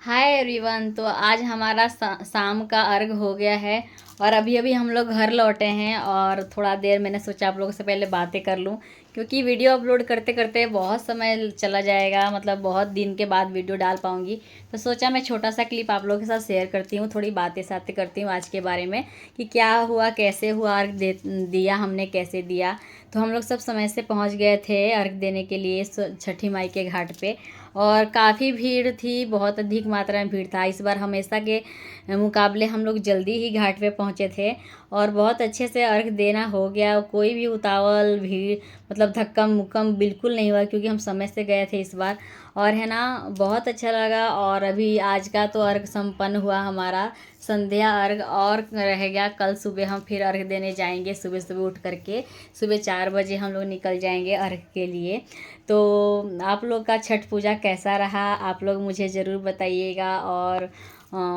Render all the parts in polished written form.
Hi everyone. तो आज हमारा शाम का अर्घ हो गया है और अभी अभी हम लोग घर लौटे हैं और थोड़ा देर मैंने सोचा आप लोगों से पहले बातें कर लूं, क्योंकि वीडियो अपलोड करते करते बहुत समय चला जाएगा, मतलब बहुत दिन के बाद वीडियो डाल पाऊंगी। तो सोचा मैं छोटा सा क्लिप आप लोगों के साथ शेयर करती हूँ, थोड़ी बातें साथें करती हूँ आज के बारे में कि क्या हुआ, कैसे हुआ, अर्घ दिया हमने, कैसे दिया। तो हम लोग सब समय से पहुँच गए थे अर्घ देने के लिए छठी माई के घाट पे। और काफ़ी भीड़ थी, बहुत अधिक मात्रा में भीड़ था। इस बार हमेशा के मुकाबले हम लोग जल्दी ही घाट पे पहुँचे थे और बहुत अच्छे से अर्घ देना हो गया। कोई भी उतावल भीड़ मतलब धक्कम मुक्कम बिल्कुल नहीं हुआ, क्योंकि हम समय से गए थे इस बार। और है ना, बहुत अच्छा लगा। और अभी आज का तो अर्घ संपन्न हुआ हमारा, संध्या अर्घ। और रह गया कल सुबह हम फिर अर्घ देने जाएंगे, सुबह सुबह उठ करके सुबह 4 बजे हम लोग निकल जाएंगे अर्घ के लिए। तो आप लोग का छठ पूजा कैसा रहा, आप लोग मुझे ज़रूर बताइएगा। और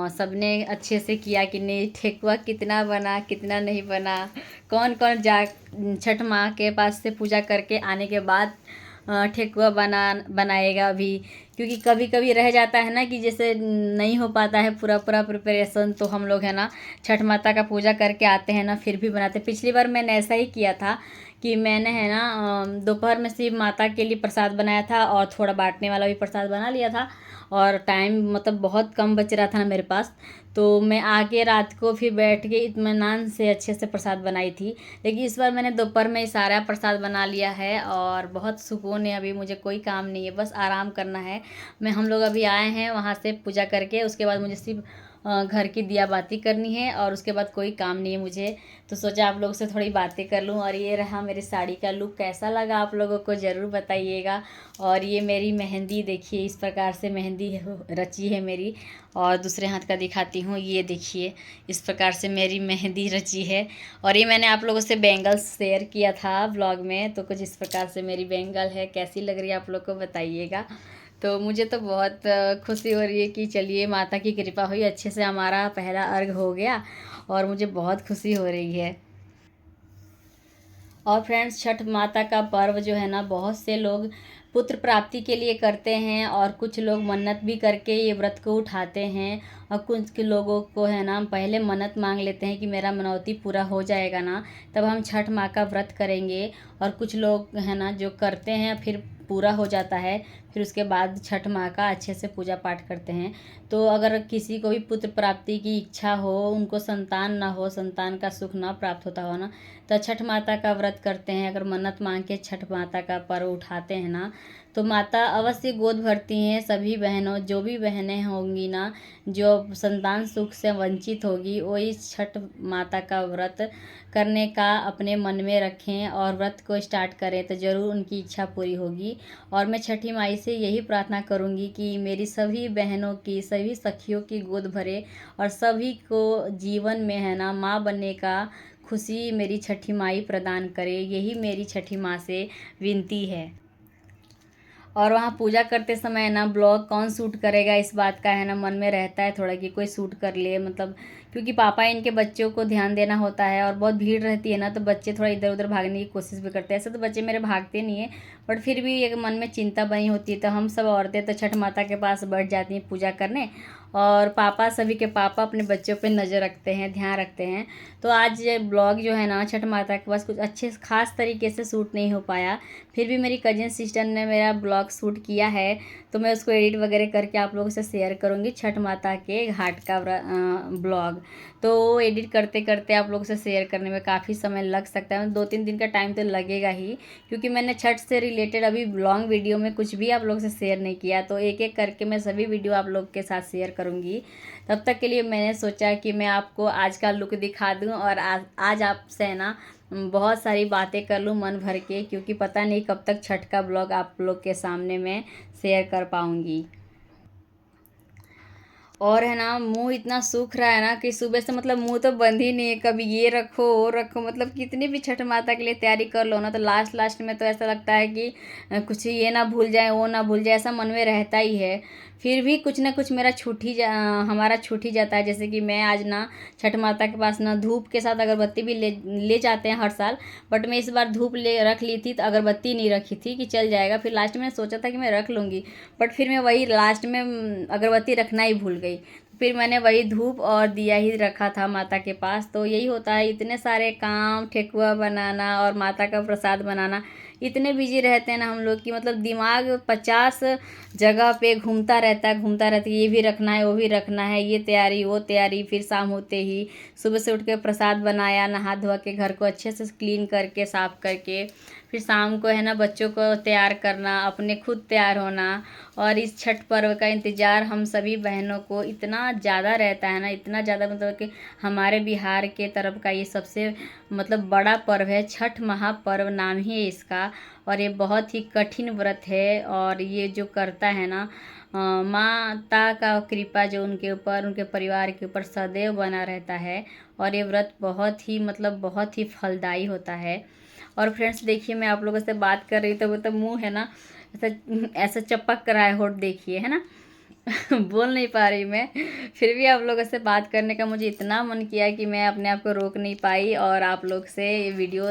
सबने अच्छे से किया कि नहीं, ठेकुआ कितना बना, कितना नहीं बना, कौन कौन जा छठ माँ के पास से पूजा करके आने के बाद ठेकुआ बनाएगा अभी। क्योंकि कभी कभी रह जाता है ना कि जैसे नहीं हो पाता है पूरा पूरा प्रिपरेशन, तो हम लोग है ना छठ माता का पूजा करके आते हैं ना फिर भी बनाते। पिछली बार मैंने ऐसा ही किया था कि मैंने है ना दोपहर में सिर्फ माता के लिए प्रसाद बनाया था और थोड़ा बांटने वाला भी प्रसाद बना लिया था। और टाइम मतलब बहुत कम बच रहा था ना मेरे पास, तो मैं आके रात को फिर बैठ के इत्मीनान से अच्छे से प्रसाद बनाई थी। लेकिन इस बार मैंने दोपहर में ही सारा प्रसाद बना लिया है और बहुत सुकून है। अभी मुझे कोई काम नहीं है, बस आराम करना है। हम लोग अभी आए हैं वहाँ से पूजा करके, उसके बाद मुझे सिर्फ घर की दिया बाती करनी है और उसके बाद कोई काम नहीं है मुझे। तो सोचा आप लोगों से थोड़ी बातें कर लूँ। और ये रहा मेरी साड़ी का लुक, कैसा लगा आप लोगों को ज़रूर बताइएगा। और ये मेरी मेहंदी देखिए, इस प्रकार से मेहंदी रची है मेरी। और दूसरे हाथ का दिखाती हूँ, ये देखिए इस प्रकार से मेरी मेहंदी रची है। और ये मैंने आप लोगों से बैंगल्स शेयर किया था ब्लॉग में, तो कुछ इस प्रकार से मेरी बैंगल है। कैसी लग रही है आप लोग को बताइएगा। तो मुझे तो बहुत खुशी हो रही है कि चलिए माता की कृपा हुई, अच्छे से हमारा पहला अर्घ हो गया और मुझे बहुत खुशी हो रही है। और फ्रेंड्स, छठ माता का पर्व जो है ना, बहुत से लोग पुत्र प्राप्ति के लिए करते हैं और कुछ लोग मन्नत भी करके ये व्रत को उठाते हैं। और कुछ के लोगों को है ना पहले मन्नत मांग लेते हैं कि मेरा मनौती पूरा हो जाएगा ना तब हम छठ माँ का व्रत करेंगे। और कुछ लोग है ना जो करते हैं फिर पूरा हो जाता है, फिर उसके बाद छठ माँ का अच्छे से पूजा पाठ करते हैं। तो अगर किसी को भी पुत्र प्राप्ति की इच्छा हो, उनको संतान ना हो, संतान का सुख ना प्राप्त होता हो ना, तो छठ माता का व्रत करते हैं। अगर मन्नत मांग के छठ माता का पर्व उठाते हैं ना, तो माता अवश्य गोद भरती हैं। सभी बहनों, जो भी बहनें होंगी ना जो संतान सुख से वंचित होगी, वो इस छठ माता का व्रत करने का अपने मन में रखें और व्रत को स्टार्ट करें, तो ज़रूर उनकी इच्छा पूरी होगी। और मैं छठी माई से यही प्रार्थना करूंगी कि मेरी सभी बहनों की, सभी सखियों की गोद भरे और सभी को जीवन में है ना माँ बनने का खुशी मेरी छठी माई प्रदान करे। यही मेरी छठी माँ से विनती है। और वहाँ पूजा करते समय ना ब्लॉग कौन शूट करेगा, इस बात का है ना मन में रहता है थोड़ा कि कोई शूट कर ले, मतलब क्योंकि पापा इनके बच्चों को ध्यान देना होता है और बहुत भीड़ रहती है ना, तो बच्चे थोड़ा इधर उधर भागने की कोशिश भी करते हैं। ऐसे तो बच्चे मेरे भागते नहीं है, बट फिर भी एक मन में चिंता बनी होती है। तो हम सब औरतें तो छठ माता के पास बैठ जाती हैं पूजा करने, और पापा, सभी के पापा अपने बच्चों पे नज़र रखते हैं, ध्यान रखते हैं। तो आज ये ब्लॉग जो है ना छठ माता के पास कुछ अच्छे खास तरीके से शूट नहीं हो पाया, फिर भी मेरी कजिन सिस्टर ने मेरा ब्लॉग शूट किया है, तो मैं उसको एडिट वगैरह करके आप लोगों से शेयर करूँगी, छठ माता के घाट का ब्लॉग। तो एडिट करते करते आप लोगों से शेयर करने में काफ़ी समय लग सकता है, 2-3 दिन का टाइम तो लगेगा ही, क्योंकि मैंने छठ से रिलेटेड अभी लॉन्ग वीडियो में कुछ भी आप लोगों से शेयर नहीं किया। तो एक एक करके मैं सभी वीडियो आप लोग के साथ शेयर करूँगी। तब तक के लिए मैंने सोचा कि मैं आपको आज का लुक दिखा दूँ और आज आपसे है ना बहुत सारी बातें कर लूँ मन भर के, क्योंकि पता नहीं कब तक छठ का ब्लॉग आप लोग के सामने मैं शेयर कर पाऊँगी। और है ना मुंह इतना सूख रहा है ना कि सुबह से मतलब मुंह तो बंद ही नहीं है, कभी ये रखो वो रखो, मतलब कितनी भी छठ माता के लिए तैयारी कर लो ना, तो लास्ट लास्ट में तो ऐसा लगता है कि कुछ ये ना भूल जाए वो ना भूल जाए, ऐसा मन में रहता ही है। फिर भी कुछ ना कुछ मेरा हमारा छूट ही जाता है। जैसे कि मैं आज ना छठ माता के पास ना धूप के साथ अगरबत्ती भी ले ले जाते हैं हर साल, बट मैं इस बार धूप ले रख ली थी तो अगरबत्ती नहीं रखी थी कि चल जाएगा। फिर लास्ट में सोचा था कि मैं रख लूँगी, बट फिर मैं वही लास्ट में अगरबत्ती रखना ही भूल गई। फिर मैंने वही धूप और दिया ही रखा था माता के पास। तो यही होता है, इतने सारे काम, ठेकुआ बनाना और माता का प्रसाद बनाना, इतने बिजी रहते हैं ना हम लोग कि मतलब दिमाग 50 जगह पे घूमता रहता है। ये भी रखना है, वो भी रखना है, ये तैयारी वो तैयारी। फिर शाम होते ही सुबह से उठ के प्रसाद बनाया, नहा धोआ के घर को अच्छे से क्लीन करके साफ करके, फिर शाम को है ना बच्चों को तैयार करना, अपने खुद तैयार होना। और इस छठ पर्व का इंतज़ार हम सभी बहनों को इतना ज़्यादा रहता है ना, इतना ज़्यादा, मतलब कि हमारे बिहार के तरफ का ये सबसे मतलब बड़ा पर्व है। छठ महापर्व नाम ही है इसका, और ये बहुत ही कठिन व्रत है। और ये जो करता है ना, माता का कृपा जो उनके ऊपर, उनके परिवार के ऊपर सदैव बना रहता है। और ये व्रत बहुत ही मतलब बहुत ही फलदायी होता है। और फ्रेंड्स देखिए, मैं आप लोगों से बात कर रही तो मतलब मुंह है ना ऐसा ऐसा चपक रहा है, होठ देखिए, है ना। बोल नहीं पा रही मैं, फिर भी आप लोगों से बात करने का मुझे इतना मन किया कि मैं अपने आप को रोक नहीं पाई और आप लोग से ये वीडियो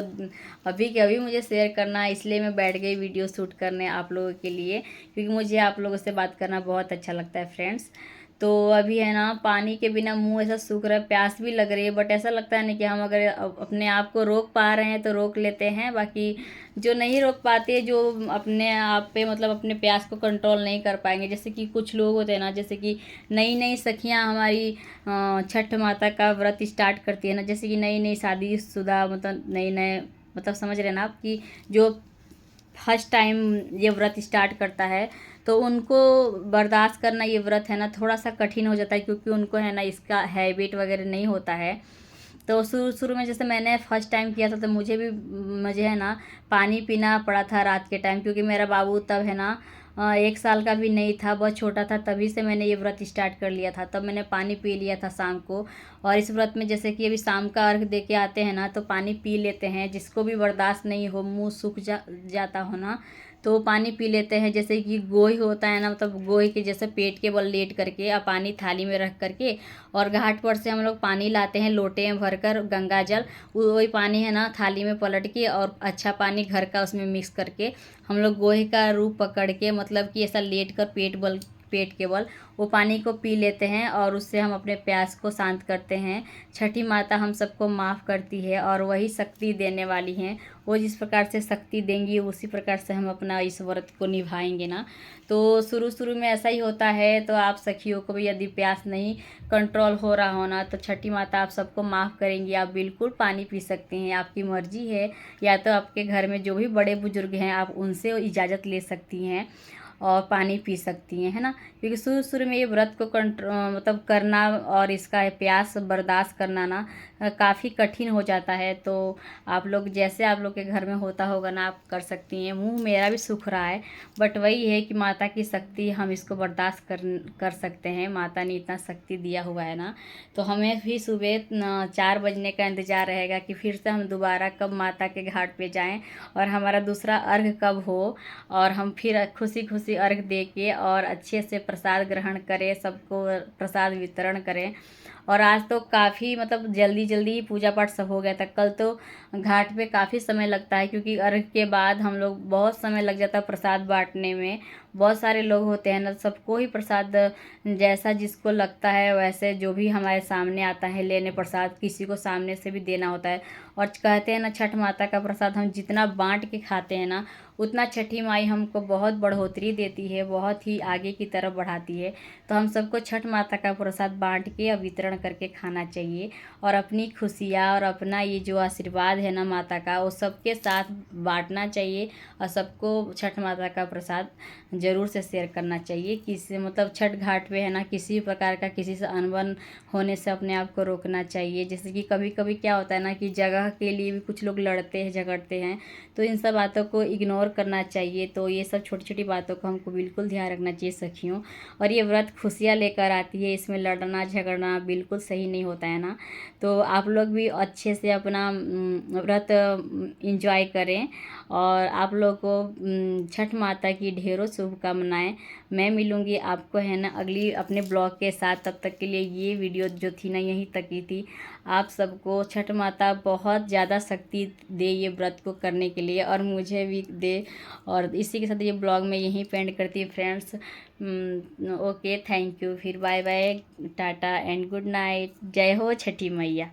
अभी के अभी मुझे शेयर करना, इसलिए मैं बैठ गई वीडियो शूट करने आप लोगों के लिए, क्योंकि मुझे आप लोगों से बात करना बहुत अच्छा लगता है फ्रेंड्स। तो अभी है ना पानी के बिना मुंह ऐसा सूख रहा है, प्यास भी लग रही है, बट ऐसा लगता है ना कि हम अगर अपने आप को रोक पा रहे हैं तो रोक लेते हैं। बाकी जो नहीं रोक पाते, जो अपने आप पे मतलब अपने प्यास को कंट्रोल नहीं कर पाएंगे, जैसे कि कुछ लोग होते हैं ना, जैसे कि नई नई सखियां हमारी छठ माता का व्रत स्टार्ट करती है ना, जैसे कि नई नई शादीशुदा, मतलब नई नए, मतलब समझ रहे हैं ना आप, कि जो फर्स्ट टाइम ये व्रत स्टार्ट करता है, तो उनको बर्दाश्त करना ये व्रत है ना थोड़ा सा कठिन हो जाता है, क्योंकि उनको है ना इसका हैबिट वगैरह नहीं होता है। तो शुरू शुरू में जैसे मैंने फर्स्ट टाइम किया था तो मुझे है ना पानी पीना पड़ा था रात के टाइम, क्योंकि मेरा बाबू तब है ना 1 साल का भी नहीं था, बहुत छोटा था। तभी से मैंने ये व्रत स्टार्ट कर लिया था, तब मैंने पानी पी लिया था शाम को। और इस व्रत में जैसे कि अभी शाम का अर्घ दे के आते हैं ना, तो पानी पी लेते हैं। जिसको भी बर्दाश्त नहीं हो, मुंह सूख जाता हो ना, तो वो पानी पी लेते हैं। जैसे कि गोही होता है ना, मतलब गोही के जैसे पेट के बल लेट करके और पानी थाली में रख करके, और घाट पर से हम लोग पानी लाते हैं लोटे में भरकर, गंगा जल, वही पानी है ना थाली में पलट के, और अच्छा पानी घर का उसमें मिक्स करके हम लोग गोही का रूप पकड़ के, मतलब कि ऐसा लेट कर पेट के बल वो पानी को पी लेते हैं, और उससे हम अपने प्यास को शांत करते हैं। छठी माता हम सबको माफ़ करती है और वही शक्ति देने वाली हैं। वो जिस प्रकार से शक्ति देंगी उसी प्रकार से हम अपना इस व्रत को निभाएंगे ना। तो शुरू शुरू में ऐसा ही होता है। तो आप सखियों को भी यदि प्यास नहीं कंट्रोल हो रहा हो ना, तो छठी माता आप सबको माफ़ करेंगी। आप बिल्कुल पानी पी सकते हैं, आपकी मर्जी है। या तो आपके घर में जो भी बड़े बुजुर्ग हैं आप उनसे इजाज़त ले सकती हैं और पानी पी सकती हैं, है ना। क्योंकि शुरू शुरू में ये व्रत को मतलब करना और इसका प्यास बर्दाश्त करना ना काफ़ी कठिन हो जाता है। तो आप लोग जैसे आप लोग के घर में होता होगा ना, आप कर सकती हैं। मुंह मेरा भी सूख रहा है, बट वही है कि माता की शक्ति, हम इसको बर्दाश्त कर सकते हैं। माता ने इतना शक्ति दिया हुआ है ना, तो हमें भी सुबह 4 बजने का इंतज़ार रहेगा कि फिर से हम दोबारा कब माता के घाट पे जाएं और हमारा दूसरा अर्घ कब हो, और हम फिर खुशी खुशी अर्घ दे के और अच्छे से प्रसाद ग्रहण करें, सबको प्रसाद वितरण करें। और आज तो काफ़ी मतलब जल्दी जल्दी ही पूजा पाठ सब हो गया था। कल तो घाट पे काफ़ी समय लगता है, क्योंकि अर्घ के बाद हम लोग बहुत समय लग जाता है प्रसाद बांटने में। बहुत सारे लोग होते हैं ना, सबको ही प्रसाद जैसा जिसको लगता है वैसे, जो भी हमारे सामने आता है लेने प्रसाद, किसी को सामने से भी देना होता है। और कहते हैं ना, छठ माता का प्रसाद हम जितना बांट के खाते हैं ना, उतना छठी माई हमको बहुत बढ़ोतरी देती है, बहुत ही आगे की तरफ बढ़ाती है। तो हम सबको छठ माता का प्रसाद बांट के और वितरण करके खाना चाहिए, और अपनी खुशियाँ और अपना ये जो आशीर्वाद है ना माता का, वो सबके साथ बांटना चाहिए। और सबको छठ माता का प्रसाद ज़रूर से शेयर करना चाहिए। किसी मतलब छठ घाट पे है ना, किसी प्रकार का किसी से अनबन होने से अपने आप को रोकना चाहिए। जैसे कि कभी कभी क्या होता है ना, कि जगह के लिए भी कुछ लोग लड़ते हैं, झगड़ते हैं, तो इन सब बातों को इग्नोर करना चाहिए। तो ये सब छोटी छोटी बातों को हमको बिल्कुल ध्यान रखना चाहिए सखियों। और ये व्रत खुशियाँ लेकर आती है, इसमें लड़ना झगड़ना बिल्कुल सही नहीं होता है ना। तो आप लोग भी अच्छे से अपना व्रत इंजॉय करें, और आप लोग को छठ माता की ढेरों शुभकामनाएं। मैं मिलूँगी आपको है ना अगली अपने ब्लॉग के साथ। तब तक के लिए ये वीडियो जो थी ना यहीं तक की थी। आप सबको छठ माता बहुत ज़्यादा शक्ति दे ये व्रत को करने के लिए, और मुझे भी दे। और इसी के साथ ये ब्लॉग मैं यहीं पे एंड करती हूँ फ्रेंड्स। ओके, थैंक यू, फिर bye bye, tata and good night. जय हो छठी मैया।